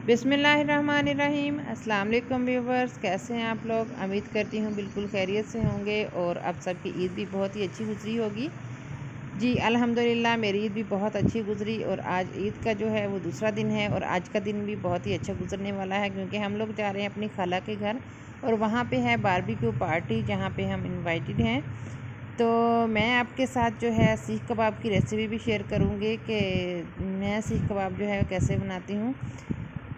बिस्मिल्लाहिर्रहमानिर्रहीम। अस्सलाम वालेकुम व्यूवर्स, कैसे हैं आप लोग। उम्मीद करती हूँ बिल्कुल खैरियत से होंगे और अब सबकी ईद भी बहुत ही अच्छी गुजरी होगी। जी अल्हम्दुलिल्लाह मेरी ईद भी बहुत अच्छी गुजरी और आज ईद का जो है वो दूसरा दिन है और आज का दिन भी बहुत ही अच्छा गुजरने वाला है क्योंकि हम लोग जा रहे हैं अपनी खाला के घर और वहाँ पे है बारबेक्यू पार्टी जहाँ पे हम इनवाइटेड हैं। तो मैं आपके साथ जो है सीख कबाब की रेसिपी भी शेयर करूँगी कि मैं सीख कबाब जो है कैसे बनाती हूँ।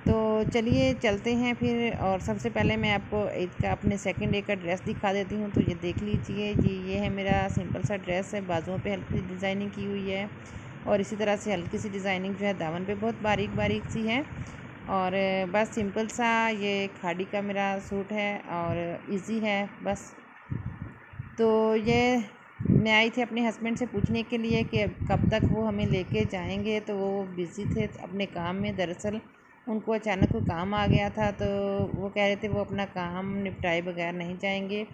तो चलिए चलते हैं फिर। और सबसे पहले मैं आपको ईद का अपने सेकंड डे का ड्रेस दिखा देती हूँ। तो ये देख लीजिए जी, ये है मेरा सिंपल सा ड्रेस है। बाजुओं पे हल्की सी डिज़ाइनिंग की हुई है और इसी तरह से हल्की सी डिज़ाइनिंग जो है दामन पे बहुत बारीक बारीक सी है। और बस सिंपल सा ये खाड़ी का मेरा सूट है और इजी है बस। तो ये मैं आई थी अपने हस्बैंड से पूछने के लिए कि कब तक वो हमें लेके जाएंगे। तो वो बिज़ी थे अपने काम में, दरअसल उनको अचानक कोई काम आ गया था तो वो कह रहे थे वो अपना काम निपटाए बगैर नहीं जाएंगे।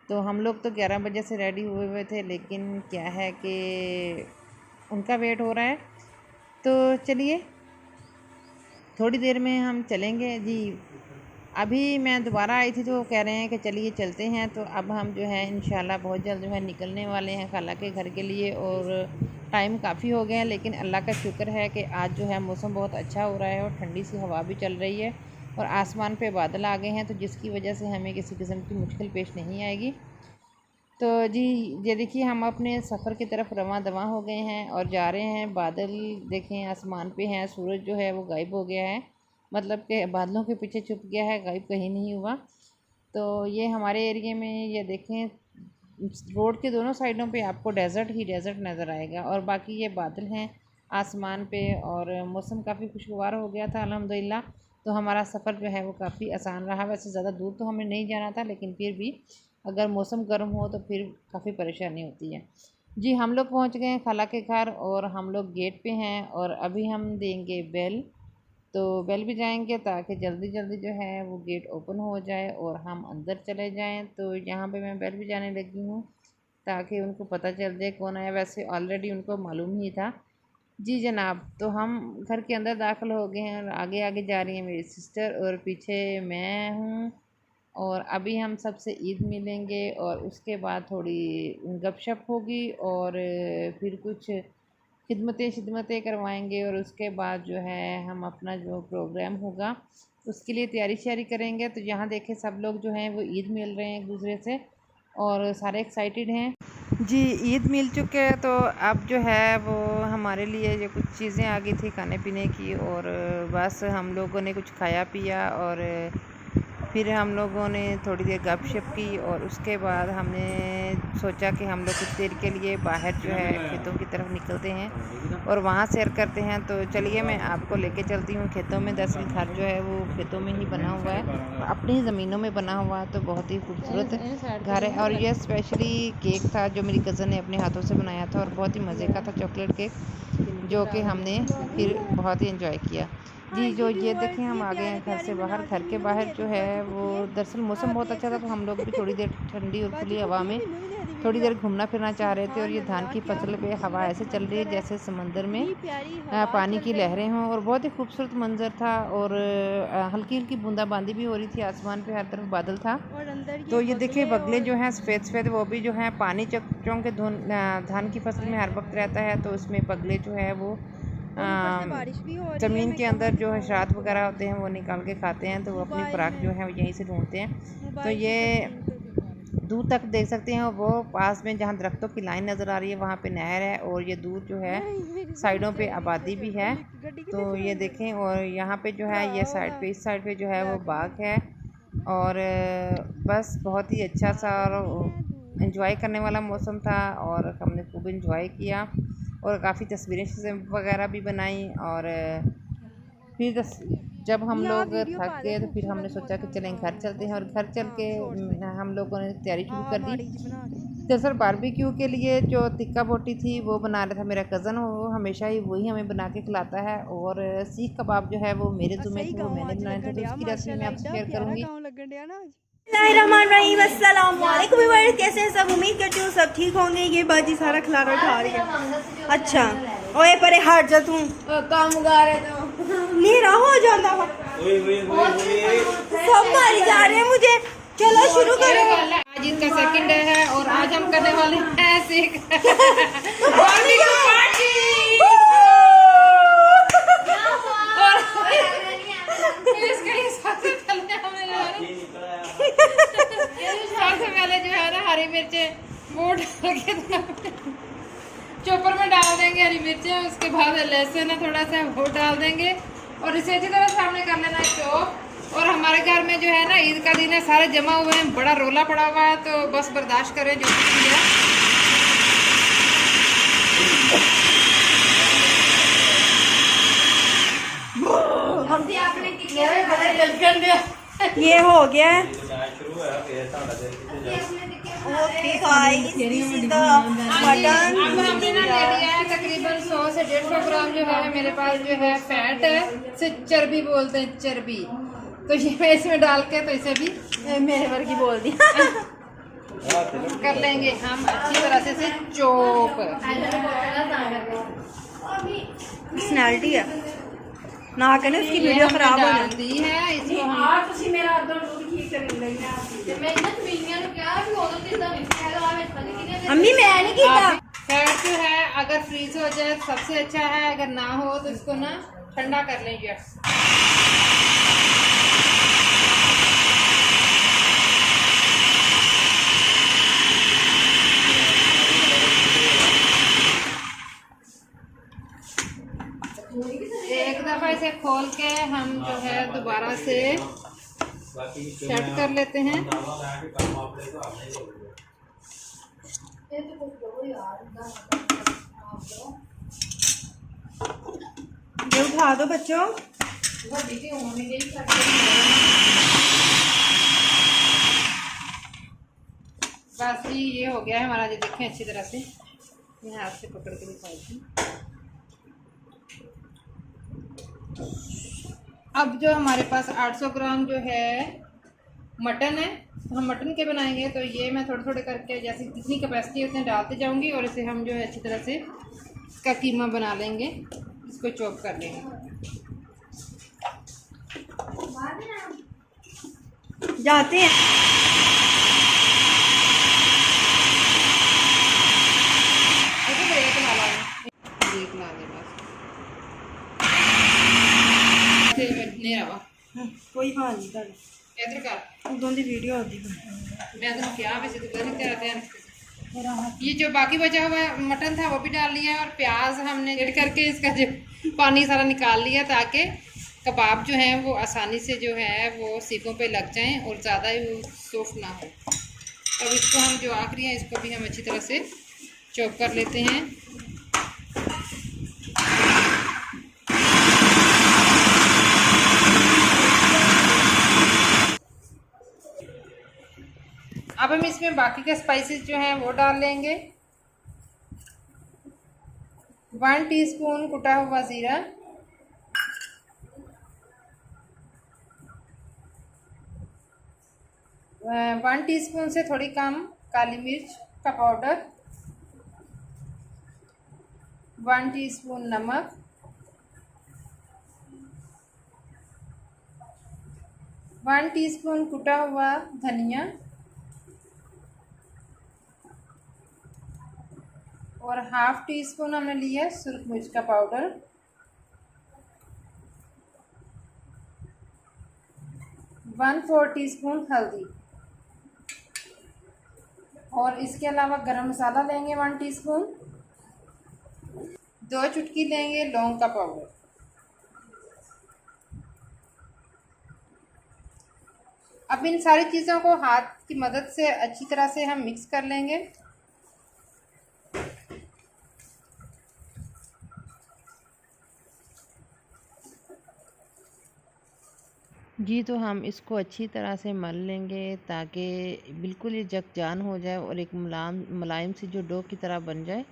तो हम लोग तो 11 बजे से रेडी हुए थे, लेकिन क्या है कि उनका वेट हो रहा है। तो चलिए थोड़ी देर में हम चलेंगे जी। अभी मैं दोबारा आई थी तो वो कह रहे हैं कि चलिए चलते हैं। तो अब हम जो है इंशाल्लाह बहुत जल्द जो है निकलने वाले हैं खाला के घर के लिए और टाइम काफ़ी हो गया है, लेकिन अल्लाह का शुक्र है कि आज जो है मौसम बहुत अच्छा हो रहा है और ठंडी सी हवा भी चल रही है और आसमान पे बादल आ गए हैं, तो जिसकी वजह से हमें किसी किस्म की मुश्किल पेश नहीं आएगी। तो जी ये देखिए हम अपने सफ़र की तरफ रवां दवां हो गए हैं और जा रहे हैं। बादल देखें आसमान पे हैं, सूरज जो है वो गायब हो गया है, मतलब कि बादलों के पीछे छुप गया है, गायब कहीं नहीं हुआ। तो ये हमारे एरिए में ये देखें रोड के दोनों साइडों पे आपको डेज़र्ट ही डेज़र्ट नज़र आएगा और बाकी ये बादल हैं आसमान पे और मौसम काफ़ी खुशगवार हो गया था अल्हम्दुलिल्लाह। तो हमारा सफ़र जो है वो काफ़ी आसान रहा। वैसे ज़्यादा दूर तो हमें नहीं जाना था, लेकिन फिर भी अगर मौसम गर्म हो तो फिर काफ़ी परेशानी होती है। जी हम लोग पहुंच गए हैं खाला के घर और हम लोग गेट पे हैं और अभी हम देंगे बेल। तो बेल भी जाएंगे ताकि जल्दी जल्दी जो है वो गेट ओपन हो जाए और हम अंदर चले जाएं। तो यहाँ पे मैं बेल भी जाने लगी हूँ ताकि उनको पता चल जाए कौन आया। वैसे ऑलरेडी उनको मालूम ही था। जी जनाब, तो हम घर के अंदर दाखिल हो गए हैं और आगे आगे जा रही है मेरी सिस्टर और पीछे मैं हूँ। और अभी हम सबसे ईद मिलेंगे और उसके बाद थोड़ी गपशप होगी और फिर कुछ खिदमतें करवाएंगे और उसके बाद जो है हम अपना जो प्रोग्राम होगा उसके लिए तैयारी श्यारी करेंगे। तो यहाँ देखें सब लोग जो हैं वो ईद मिल रहे हैं एक दूसरे से और सारे एक्साइटेड हैं। जी ईद मिल चुके हैं तो अब जो है वो हमारे लिए ये कुछ चीज़ें आ गई थी खाने पीने की और बस हम लोगों ने कुछ खाया पिया और फिर हम लोगों ने थोड़ी देर गपशप की और उसके बाद हमने सोचा कि हम लोग कुछ देर के लिए बाहर जो है खेतों की तरफ निकलते हैं और वहाँ सैर करते हैं। तो चलिए मैं आपको लेके चलती हूँ खेतों में। दरअसल घर जो है वो खेतों में ही बना हुआ है, अपनी ज़मीनों में बना हुआ है, तो बहुत ही खूबसूरत घर है। और ये स्पेशली केक था जो मेरी कज़न ने अपने हाथों से बनाया था और बहुत ही मज़े का था, चॉकलेट केक, जो कि हमने फिर बहुत ही इंजॉय किया। जी जो ये देखें हम आ गए हैं घर से बाहर। घर के बाहर जो है वो दरअसल मौसम बहुत अच्छा था तो हम लोग भी थोड़ी देर ठंडी और खुली हवा में थोड़ी देर घूमना फिरना चाह रहे थे। और ये धान की फसल पे हवा ऐसे चल रही है जैसे समंदर में पानी की लहरें हों और बहुत ही खूबसूरत मंजर था और हल्की हल्की बूंदाबांदी भी हो रही थी, आसमान पे हर तरफ बादल था। तो ये देखिए बगले जो हैं सफ़ेद सफ़ेद वो भी जो है पानी चौंक के धान की फसल में हर वक्त रहता है, तो उसमें बगले जो है वो ज़मीन के अंदर जो हशरात वगैरह होते हैं वो निकाल के खाते हैं, तो वो अपनी खुराक जो है वो यहीं से ढूंढते हैं। तो ये दूर तक देख सकते हैं वो पास में जहाँ दरख्तों की लाइन नज़र आ रही है वहाँ पे नहर है और ये दूर जो है साइडों पे आबादी भी है। तो ये देखें और यहाँ पे जो है ये साइड पे इस साइड पे जो है वो बाग है और बस बहुत ही अच्छा सा और एंजॉय करने वाला मौसम था और हमने खूब एंजॉय किया और काफ़ी तस्वीरें वगैरह भी बनाई। और फिर जब हम लोग थक गए तो फिर हमने सोचा कि चलें घर चलते हैं और घर चल के हम लोगों ने तैयारी शुरू कर दी। दरअसल बारबेक्यू के लिए जो टिक्का बोटी थी वो बना रहा था मेरा कज़न, वो हमेशा ही वही हमें बना के खिलाता है। और सीख कबाब जो है वो मेरे ज़िम्मे थे, वो मैंने बनाए थे, तो उसकी रेसिपी मैं आपसे शेयर करूँगी। बिस्मिल्लाहिर्रहमानिर्रहीम। कैसे हैं सब, उम्मीद करती हूँ सब ठीक होंगे। ये बाजी सारा खिलाना उठा रही है। अच्छा ओए परे हट जा तू, काम गा रहे तो नीरा हो जाता सब मारी जा रहे हैं मुझे। चलो शुरू करो। आज इसका सेकंड डे है और आज हम करने वाले हैं सबसे पहले जो है ना हरी मिर्चें वो डाल के चॉपर में डाल देंगे हरी मिर्चें, उसके बाद लहसुन है थोड़ा सा वो डाल देंगे और इसे अच्छी तरह से हमने कर लेना है चॉप। और हमारे घर में जो है ना ईद का दिन है, सारे जमा हुए हैं, बड़ा रोला पड़ा हुआ है, तो बस बर्दाश्त करें जो कुछ भी है। ये हो गया है। अब हमने ना ले लिया है तकरीबन 100 से 150 ग्राम जो है मेरे पास जो है फैट है, इसे चर्बी बोलते हैं, चर्बी। तो ये मैं इसमें डाल के तो इसे भी मेरे वर्गी बोल दी कर लेंगे हम अच्छी तरह से इसे चॉप। पर्सनैलिटी है ना कहने उसकी वीडियो खराब हो जाती है। इसको हम अम्मी मैं नहीं किया। फैट जो है अगर फ्रीज हो जाए सबसे अच्छा है, अगर ना हो तो इसको ना ठंडा कर लेंगे। एक दफा इसे खोल के हम जो है दोबारा से सेट कर लेते हैं। ये उठा दो बच्चों। बस जी ये हो गया है हमारा, जो देखें अच्छी तरह से मैं हाथ से पकड़ के दिखाती हूँ। अब जो हमारे पास 800 ग्राम जो है मटन है, तो हम मटन के बनाएंगे, तो ये मैं थोड़े थोड़े करके जैसे जितनी कैपेसिटी है उतने डालते जाऊंगी और इसे हम जो है अच्छी तरह से इसका कीमा बना लेंगे, इसको चॉप कर लेंगे। जाते हैं नहीं रहा कोई हाल नहीं कर इधर कर उदों दी वीडियो होती मैं तो क्या वैसे तो नहीं तेरा ध्यान। ये जो बाकी बचा हुआ मटन था वो भी डाल लिया है और प्याज हमने ऐड करके इसका जो पानी सारा निकाल लिया ताकि कबाब जो हैं वो आसानी से जो है वो सीखों पे लग जाएं और ज़्यादा ही सॉफ्ट ना हो। अब इसको हम जो आखिरी है इसको भी हम अच्छी तरह से चॉप कर लेते हैं। अब हम इसमें बाकी के स्पाइसेस जो हैं वो डाल लेंगे। 1 टीस्पून कुटा हुआ ज़ीरा, 1 टीस्पून से थोड़ी कम काली मिर्च का पाउडर, 1 टीस्पून नमक, 1 टीस्पून कुटा हुआ धनिया और ½ टीस्पून हमने लिया सुरख मिर्च का पाउडर, 1/4 टीस्पून हल्दी और इसके अलावा गरम मसाला लेंगे 1 टीस्पून, 2 चुटकी लेंगे लौंग का पाउडर। अब इन सारी चीज़ों को हाथ की मदद से अच्छी तरह से हम मिक्स कर लेंगे। जी तो हम इसको अच्छी तरह से मल लेंगे ताकि बिल्कुल ये जगजान हो जाए और एक मुलायम सी जो डो की तरह बन जाए,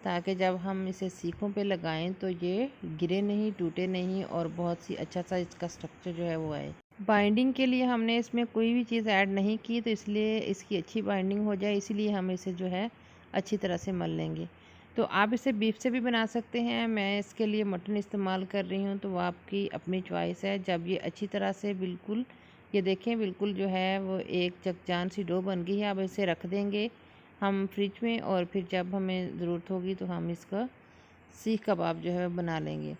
ताकि जब हम इसे सीखों पे लगाएं तो ये गिरे नहीं, टूटे नहीं और बहुत सी अच्छा सा इसका स्ट्रक्चर जो है वो आए। बाइंडिंग के लिए हमने इसमें कोई भी चीज़ ऐड नहीं की, तो इसलिए इसकी अच्छी बाइंडिंग हो जाए, इसीलिए हम इसे जो है अच्छी तरह से मल लेंगे। तो आप इसे बीफ से भी बना सकते हैं। मैं इसके लिए मटन इस्तेमाल कर रही हूँ, तो वो आपकी अपनी चॉइस है। जब ये अच्छी तरह से बिल्कुल, ये देखें बिल्कुल जो है वो एक चकचान सी डो बन गई है। अब इसे रख देंगे हम फ्रिज में, और फिर जब हमें ज़रूरत होगी तो हम इसका सीख कबाब जो है बना लेंगे।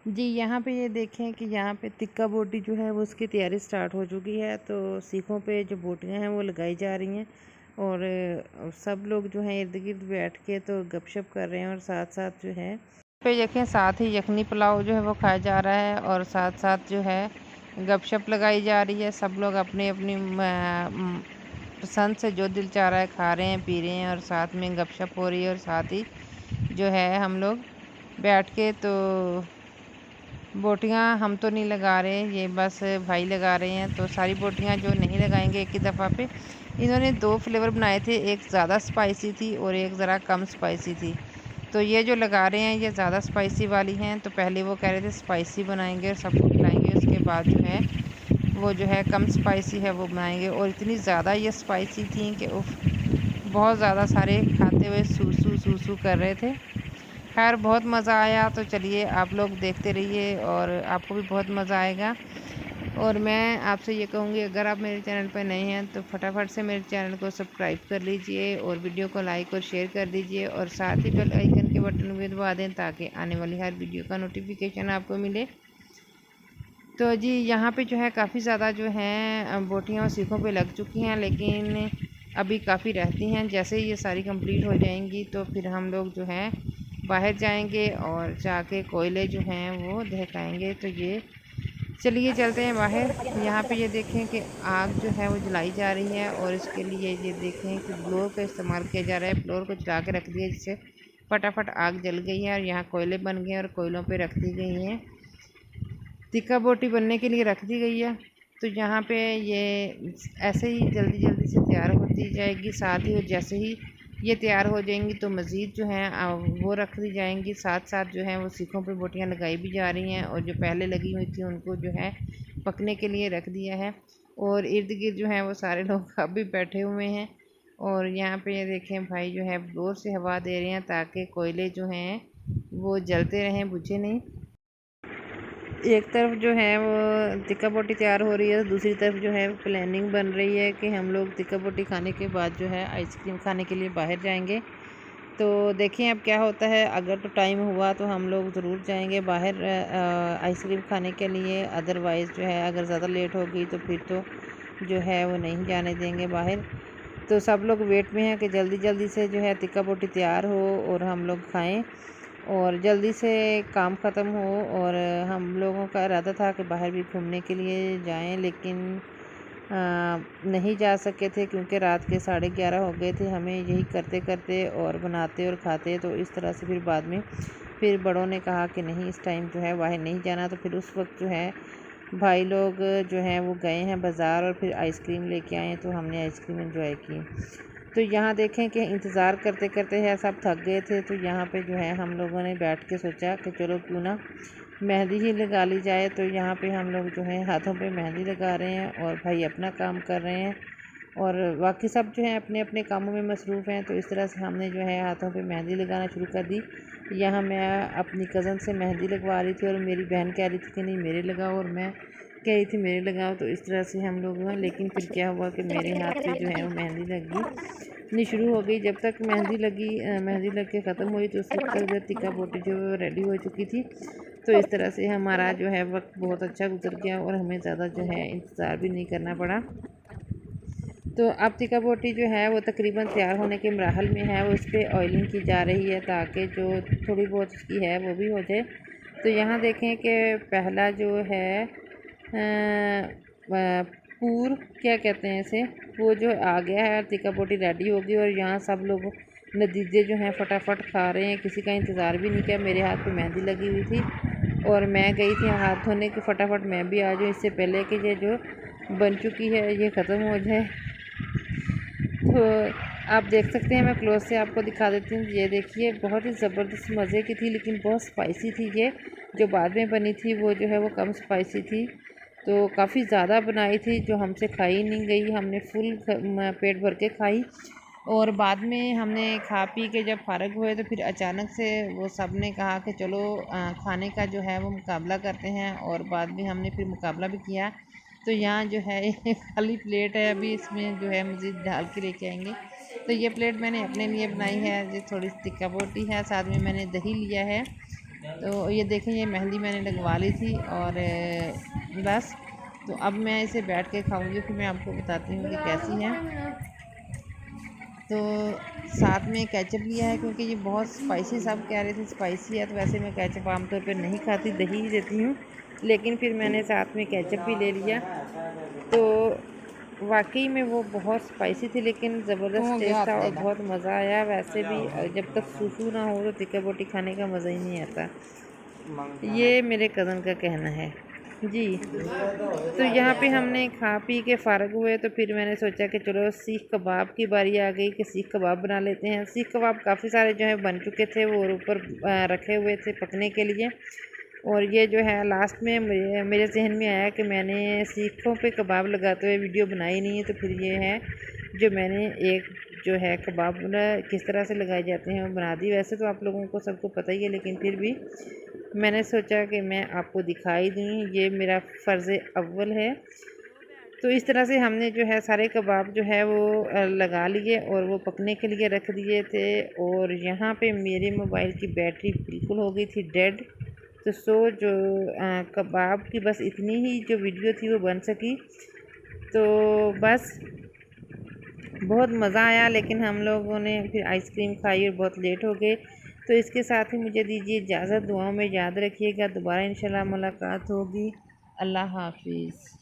जी यहाँ पे ये देखें कि यहाँ पे तिक्का बोटी जो है वो उसकी तैयारी स्टार्ट हो चुकी है। तो सीखों पे जो बोटियाँ हैं वो लगाई जा रही हैं, और सब लोग जो हैं इर्द गिर्द बैठ के तो गपशप कर रहे हैं, और साथ साथ जो है पे देखें साथ ही यखनी पुलाव जो है वो खाया जा रहा है, और साथ साथ जो है गपशप लगाई जा रही है। सब लोग अपनी अपनी पसंद से जो दिल चाह रहा है खा रहे हैं, पी रहे हैं, और साथ में गपशप हो रही है। और साथ ही जो है हम लोग बैठ के तो बोटियां हम तो नहीं लगा रहे, ये बस भाई लगा रहे हैं। तो सारी बोटियां जो नहीं लगाएंगे एक ही दफ़ा पे। इन्होंने 2 फ्लेवर बनाए थे, एक ज़्यादा स्पाइसी थी और एक ज़रा कम स्पाइसी थी। तो ये जो लगा रहे हैं ये ज़्यादा स्पाइसी वाली हैं। तो पहले वो कह रहे थे स्पाइसी बनाएंगे और सबको खिलाएंगे, उसके बाद जो है वो जो है कम स्पाइसी है वो बनाएंगे। और इतनी ज़्यादा ये स्पाइसी थी कि उफ, बहुत ज़्यादा सारे खाते हुए सूसू कर रहे थे। खैर बहुत मज़ा आया। तो चलिए आप लोग देखते रहिए और आपको भी बहुत मज़ा आएगा। और मैं आपसे ये कहूँगी, अगर आप मेरे चैनल पर नए हैं तो फटाफट से मेरे चैनल को सब्सक्राइब कर लीजिए, और वीडियो को लाइक और शेयर कर दीजिए, और साथ ही बेल आइकन के बटन भी दबा दें ताकि आने वाली हर वीडियो का नोटिफिकेशन आपको मिले। तो जी यहाँ पे जो है काफ़ी ज़्यादा जो है बोटियाँ और सीखों पे लग चुकी हैं, लेकिन अभी काफ़ी रहती हैं। जैसे ही ये सारी कंप्लीट हो जाएंगी तो फिर हम लोग जो है बाहर जाएंगे और जाके कोयले जो हैं वो दहकाएंगे। तो ये चलिए चलते हैं बाहर। यहाँ पे ये देखें कि आग जो है वो जलाई जा रही है, और इसके लिए ये देखें कि ब्लोर का इस्तेमाल किया जा रहा है। ब्लोर को जला के रख दिया जिससे फटाफट आग जल गई है, और यहाँ कोयले बन गए और कोयलों पे रख दी गई हैं, तिक्का बोटी बनने के लिए रख दी गई है। तो यहाँ पे ये ऐसे ही जल्दी जल्दी से तैयार होती जाएगी। साथ ही जैसे ही ये तैयार हो जाएंगी तो मज़ीद जो है वो रख दी जाएंगी। साथ साथ जो है वो सीखों पे बोटियाँ लगाई भी जा रही हैं, और जो पहले लगी हुई थी उनको जो है पकने के लिए रख दिया है। और इर्द गिर्द जो है वो सारे लोग अब भी बैठे हुए हैं। और यहाँ पे ये देखें भाई जो है जोर से हवा दे रहे हैं ताकि कोयले जो हैं वो जलते रहें, बुझे नहीं। एक तरफ जो है वो तिक्का बोटी तैयार हो रही है, दूसरी तरफ जो है प्लानिंग बन रही है कि हम लोग तिक्का बोटी खाने के बाद जो है आइसक्रीम खाने के लिए बाहर जाएंगे। तो देखिए अब क्या होता है, अगर तो टाइम हुआ तो हम लोग ज़रूर जाएंगे बाहर आइसक्रीम खाने के लिए। अदरवाइज़ जो है अगर ज़्यादा लेट हो गई तो फिर तो जो है वो नहीं जाने देंगे बाहर। तो सब लोग वेट में हैं कि जल्दी जल्दी से जो है तिक्का बोटी तैयार हो और हम लोग खाएँ और जल्दी से काम ख़त्म हो। और हम लोगों का इरादा था कि बाहर भी घूमने के लिए जाएं, लेकिन नहीं जा सके थे क्योंकि रात के 11:30 हो गए थे हमें यही करते करते और बनाते और खाते। तो इस तरह से फिर बाद में फिर बड़ों ने कहा कि नहीं इस टाइम जो है बाहर नहीं जाना। तो फिर उस वक्त जो है भाई लोग जो हैं वो गए हैं बाज़ार और फिर आइसक्रीम लेके आए, तो हमने आइसक्रीम एंजॉय की। तो यहाँ देखें कि इंतज़ार करते करते है सब थक गए थे। तो यहाँ पे जो है हम लोगों ने बैठ के सोचा कि चलो क्यों ना मेहंदी ही लगा ली जाए। तो यहाँ पे हम लोग जो है हाथों पे मेहंदी लगा रहे हैं और भाई अपना काम कर रहे हैं, और बाकी सब जो है अपने अपने कामों में मसरूफ़ हैं। तो इस तरह से हमने जो है हाथों पे मेहंदी लगाना शुरू कर दी। यहाँ मैं अपनी कज़न से मेहंदी लगवा रही थी और मेरी बहन कह रही थी कि नहीं मेरे लगाओ, और मैं कह रही थी मेरे लगाओ। तो इस तरह से हम लोग हुआ, लेकिन फिर क्या हुआ कि मेरे हाथ से जो है वो मेहंदी लगी नहीं शुरू हो गई। जब तक मेहंदी लग के ख़त्म हुई तो उस वक्त तक जो तिक्का बोटी जो रेडी हो चुकी थी। तो इस तरह से हमारा जो है वक्त बहुत अच्छा गुजर गया और हमें ज़्यादा जो है इंतज़ार भी नहीं करना पड़ा। तो अब तिक्का बोटी जो है वो तकरीबन तैयार होने के मराहल में है, वो इस पर ऑयलिंग की जा रही है ताकि जो थोड़ी बहुत उसकी है वो भी हो जाए। तो यहाँ देखें कि पहला जो है पूर क्या कहते हैं इसे, वो जो आ गया है, तिक्का बोटी रेडी होगी। और यहाँ सब लोग नतीजे जो हैं फटाफट खा रहे हैं, किसी का इंतज़ार भी नहीं किया। मेरे हाथ पे मेहंदी लगी हुई थी और मैं गई थी हाथ धोने के, फटाफट मैं भी आ जाऊँ इससे पहले कि ये जो बन चुकी है ये ख़त्म हो जाए। तो आप देख सकते हैं, मैं क्लोज से आपको दिखा देती हूँ। ये देखिए बहुत ही ज़बरदस्त मज़े की थी, लेकिन बहुत स्पाइसी थी। ये जो बाद में बनी थी वो जो है वो कम स्पाइसी थी। तो काफ़ी ज़्यादा बनाई थी जो हमसे खाई नहीं गई, हमने फुल पेट भर के खाई। और बाद में हमने खा पी के जब फ़ारग हुए तो फिर अचानक से वो सब ने कहा कि चलो खाने का जो है वो मुकाबला करते हैं, और बाद में हमने फिर मुकाबला भी किया। तो यहाँ जो है एक खाली प्लेट है, अभी इसमें जो है मज़ीद डाल के लेके आएंगे। तो ये प्लेट मैंने अपने लिए बनाई है, जो थोड़ी तिक्का बोटी है, साथ में मैंने दही लिया है। तो ये देखें, ये मेहंदी मैंने लगवा ली थी और बस। तो अब मैं इसे बैठ के खाऊंगी, फिर मैं आपको बताती हूँ कि कैसी है। तो साथ में केचप लिया है क्योंकि ये बहुत स्पाइसी, सब कह रहे थे स्पाइसी है, तो वैसे मैं केचप आमतौर पर नहीं खाती, दही ही देती हूँ, लेकिन फिर मैंने साथ में केचप भी ले लिया। तो वाकई में वो बहुत स्पाइसी थी, लेकिन ज़बरदस्त टेस्ट था और बहुत मज़ा आया। वैसे भी जब तक सूसू ना हो तो तिक्का बोटी खाने का मज़ा ही नहीं आता, ये मेरे कज़न का कहना है जी। तो यहाँ पे हमने खा पी के फ़ारग हुए, तो फिर मैंने सोचा कि चलो सीख कबाब की बारी आ गई कि सीख कबाब बना लेते हैं। सीख कबाब काफ़ी सारे जो है बन चुके थे, वो ऊपर रखे हुए थे पकने के लिए, और ये जो है लास्ट में मेरे जहन में आया कि मैंने सीखों पे कबाब लगाते हुए वीडियो बनाई नहीं है, तो फिर ये है जो मैंने एक जो है कबाब किस तरह से लगाए जाते हैं वो बना दी। वैसे तो आप लोगों को सबको पता ही है, लेकिन फिर भी मैंने सोचा कि मैं आपको दिखाई दूँ, ये मेरा फ़र्ज़ अव्वल है। तो इस तरह से हमने जो है सारे कबाब जो है वो लगा लिए और वो पकने के लिए रख दिए थे। और यहाँ पे मेरे मोबाइल की बैटरी बिल्कुल हो गई थी डेड। तो जो कबाब की बस इतनी ही जो वीडियो थी वो बन सकी। तो बस बहुत मज़ा आया, लेकिन हम लोगों ने फिर आइसक्रीम खाई और बहुत लेट हो गए। तो इसके साथ ही मुझे दीजिए इजाज़त, दुआओं में याद रखिएगा, दोबारा इंशाल्लाह मुलाकात होगी। अल्लाह हाफिज़।